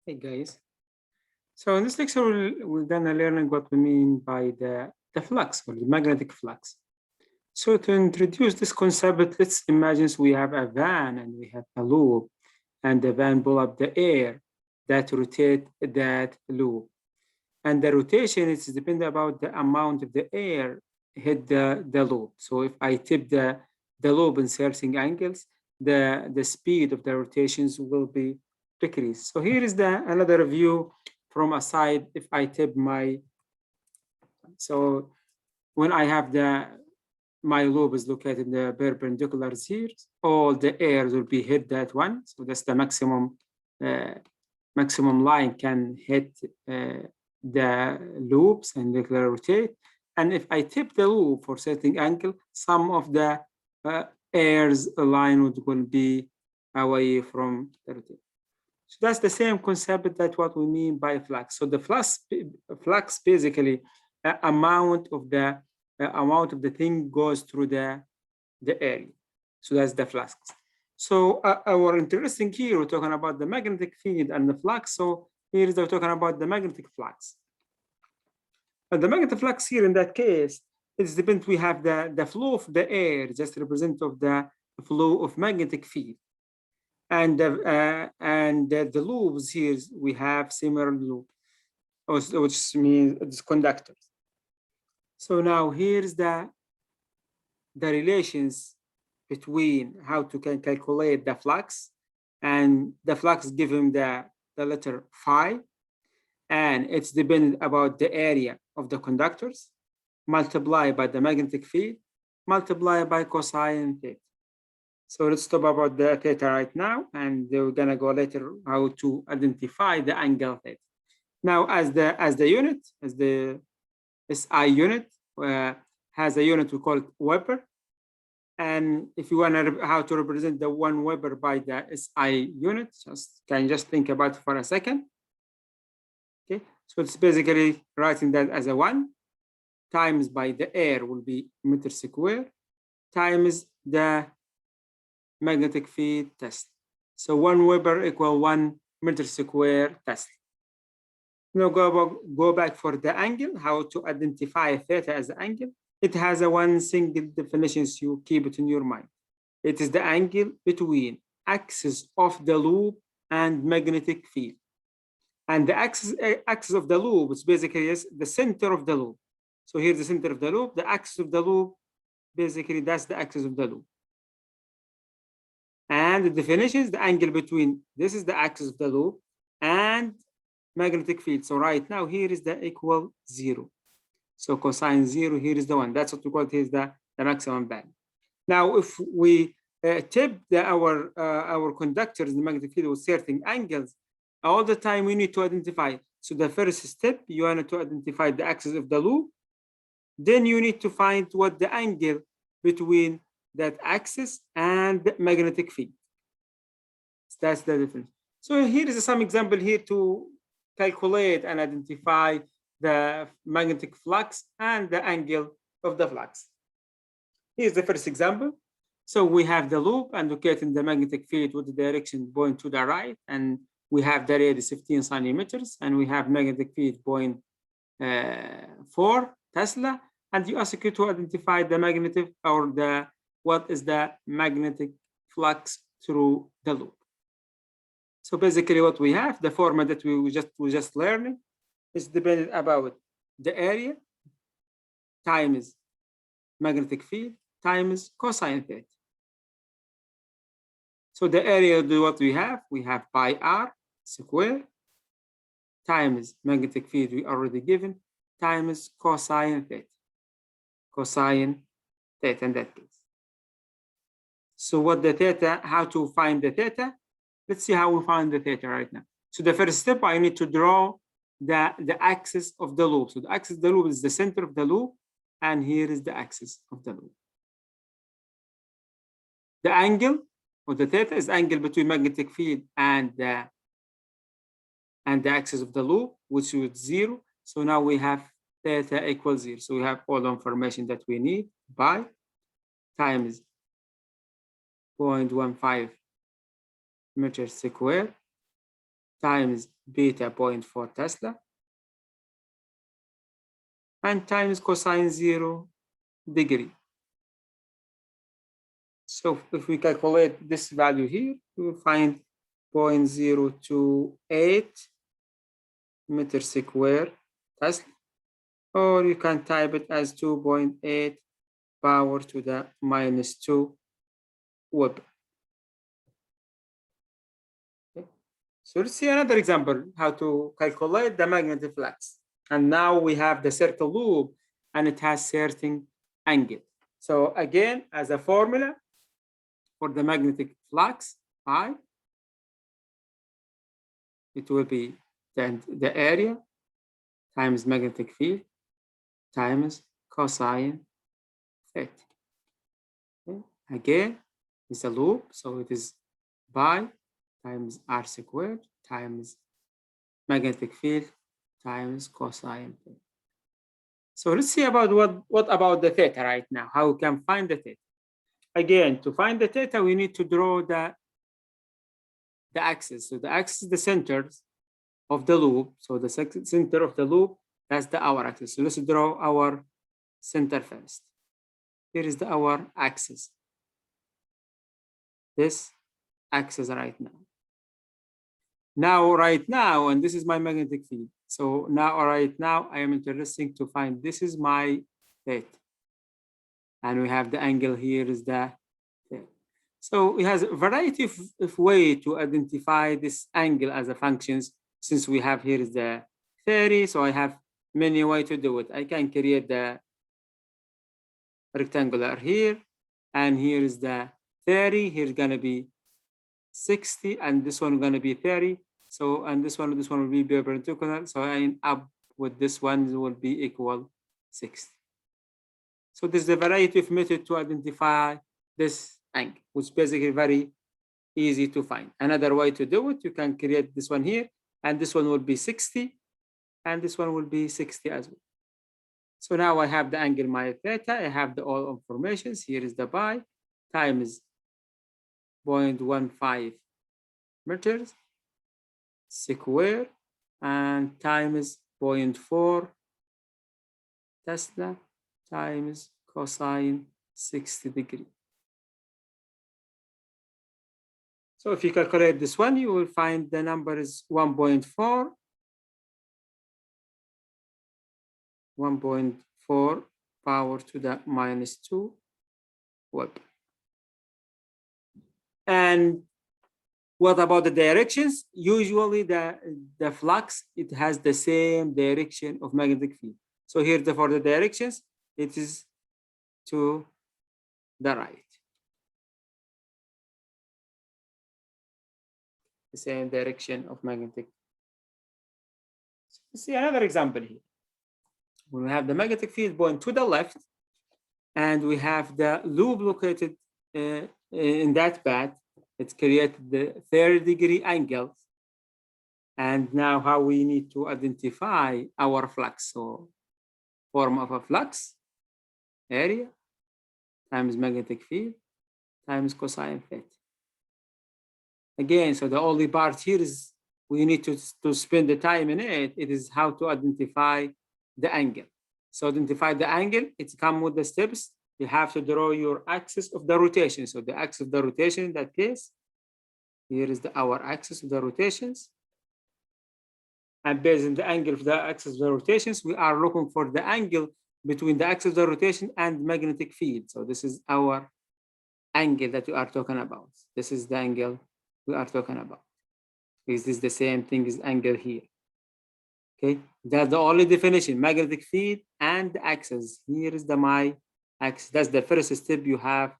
Hey guys. So in this lecture, we're gonna learn what we mean by the flux or the magnetic flux. So to introduce this concept, let's imagine we have a van and we have a loop, and the van pull up the air that rotate that loop. And the rotation is dependent about the amount of the air hit the loop. So if I tip the loop in certain angles, the speed of the rotations will be decreased. So here is another view from a side. If I tip so when I have my loop is located in the perpendiculars here, all the air will be hit that one. So that's the maximum line can hit the loops and they rotate. And if I tip the loop for certain angle, some of the air's line will be away from the rotation. So that's the same concept that what we mean by flux. So the flux basically amount of the thing goes through the area. So that's the flux. So our interesting here, we're talking about the magnetic field and the flux. So here is we're talking about the magnetic flux. And the magnetic flux here in that case, it's depends. We have the flow of the air just represent of the flow of magnetic field. And the loops here, we have similar loop, which means it's conductors. So now here's the relations between how to calculate the flux, and the flux given the letter phi, and it's dependent about the area of the conductors multiplied by the magnetic field multiplied by cosine theta. So let's talk about the theta right now, and we're gonna go later how to identify the angle theta. Now, as the unit, as the SI unit has a unit we call it Weber, and if you want to how to represent the 1 Weber by the SI unit, just think about it for a second. Okay, so it's basically writing that as a 1 times by the air will be meter square times the magnetic field Tesla. So 1 Weber equal 1 meter square Tesla. Now go back for the angle, how to identify theta as an angle. It has a one single definition, so you keep it in your mind. It is the angle between axis of the loop and magnetic field. And the axis of the loop is basically is the center of the loop. So here's the center of the loop. The axis of the loop, basically that's the axis of the loop. And the definition is the angle between, this is the axis of the loop and magnetic field. So right now here is the equal 0. So cosine 0, here is the 1. That's what we call it, is the maximum band. Now, if we tip our conductors in the magnetic field with certain angles, all the time we need to identify. So the first step, you want to identify the axis of the loop. Then you need to find what the angle between that axis and the magnetic field. That's the difference. So here is some example here to calculate and identify the magnetic flux and the angle of the flux. Here's the first example. So we have the loop and locating the magnetic field with the direction point to the right, and we have the radius 15 centimeters, and we have magnetic field 0.4 Tesla, and you ask you to identify the magnetic or what is the magnetic flux through the loop. So basically what we have, the formula that we just learning is dependent about the area times magnetic field times cosine theta. So the area of what we have pi r square times magnetic field we already given times cosine theta. Cosine theta in that case. So what the theta, how to find the theta? Let's see how we find the theta right now. So the first step, I need to draw the axis of the loop. So the axis of the loop is the center of the loop, and here is the axis of the loop. The angle of the theta is angle between magnetic field and the axis of the loop, which is 0. So now we have theta equals 0. So we have all the information that we need. Pi times 0.15 meters square times beta 0.4 Tesla and times cosine 0 degree. So if we calculate this value here, we will find 0.028 meter square Tesla, or you can type it as 2.8 power to the minus 2 Weber. Okay. So let's see another example, how to calculate the magnetic flux. And now we have the circle loop and it has certain angle. So again, as a formula for the magnetic flux, I, it will be the area times magnetic field times cosine theta. Okay. Again, it's a loop, so it is pi times r squared times magnetic field times cosine theta. So let's see about what about the theta right now, how we can find the theta. Again, to find the theta, we need to draw the axis. So the axis is the center of the loop. So the center of the loop, that's the our axis. So let's draw our center first. Here is our axis. This axis right now. Right now, and this is my magnetic field. So right now, I am interested to find this is my theta. And we have the angle here is the theta. So it has a variety of way to identify this angle as a functions. Since we have here is the 30, so I have many ways to do it. I can create the rectangular here, and here is the 30. Here's gonna be 60, and this one gonna be 30. So, and this one will be perpendicular. So I end up with this one will be equal 60. So there's a variety of method to identify this angle, which is basically very easy to find. Another way to do it, you can create this one here, and this one will be 60, and this one will be 60 as well. So now I have the angle my theta, I have the all informations. Here is the pi times 0.15 meters square and times 0.4 Tesla times cosine 60 degree. So if you calculate this one, you will find the number is 1.4 power to the minus 2 Weber. And what about the directions? Usually the flux, it has the same direction of magnetic field. So here for the directions, it is to the right. The same direction of magnetic. So let's see another example here. We have the magnetic field going to the left, and we have the loop located in that path. It's created the 30-degree angle. And now how we need to identify our flux. So form of a flux, area times magnetic field times cosine theta. Again, so the only part here is we need to spend the time in it. It is how to identify the angle. So identify the angle, it's come with the steps. You have to draw your axis of the rotation. So the axis of the rotation in that case, here is our axis of the rotations. And based on the angle of the axis of the rotations, we are looking for the angle between the axis of the rotation and magnetic field. So this is our angle that we are talking about. This is the angle we are talking about. Is this the same thing as angle here? Okay, that's the only definition, magnetic field and the axis. Here is my axis. That's the first step you have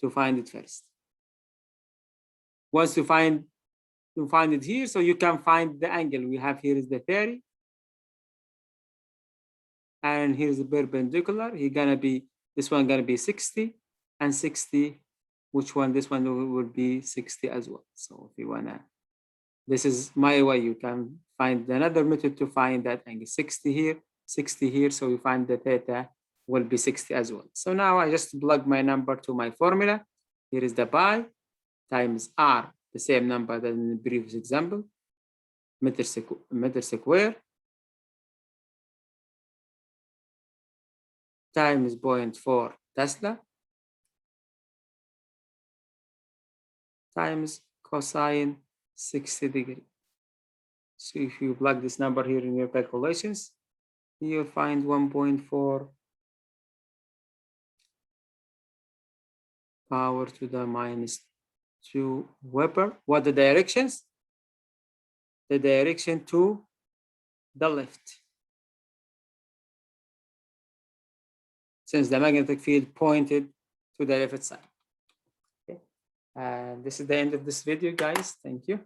to find it first. Once you find it here, so you can find the angle. We have here is the 30. And here's the perpendicular. This one gonna be 60 and 60. Which one? This one will be 60 as well. So if you wanna, this is my way. You can find another method to find that angle. 60 here, 60 here. So you find the theta will be 60 as well. So now I just plug my number to my formula. Here is the pi times r, the same number than in the previous example, meter square times 0.4 Tesla times cosine 60 degree. So if you plug this number here in your calculations, you'll find 1.4 power to the minus 2 Weber. What the directions? The direction to the left. Since the magnetic field pointed to the left side. Okay. This is the end of this video, guys. Thank you.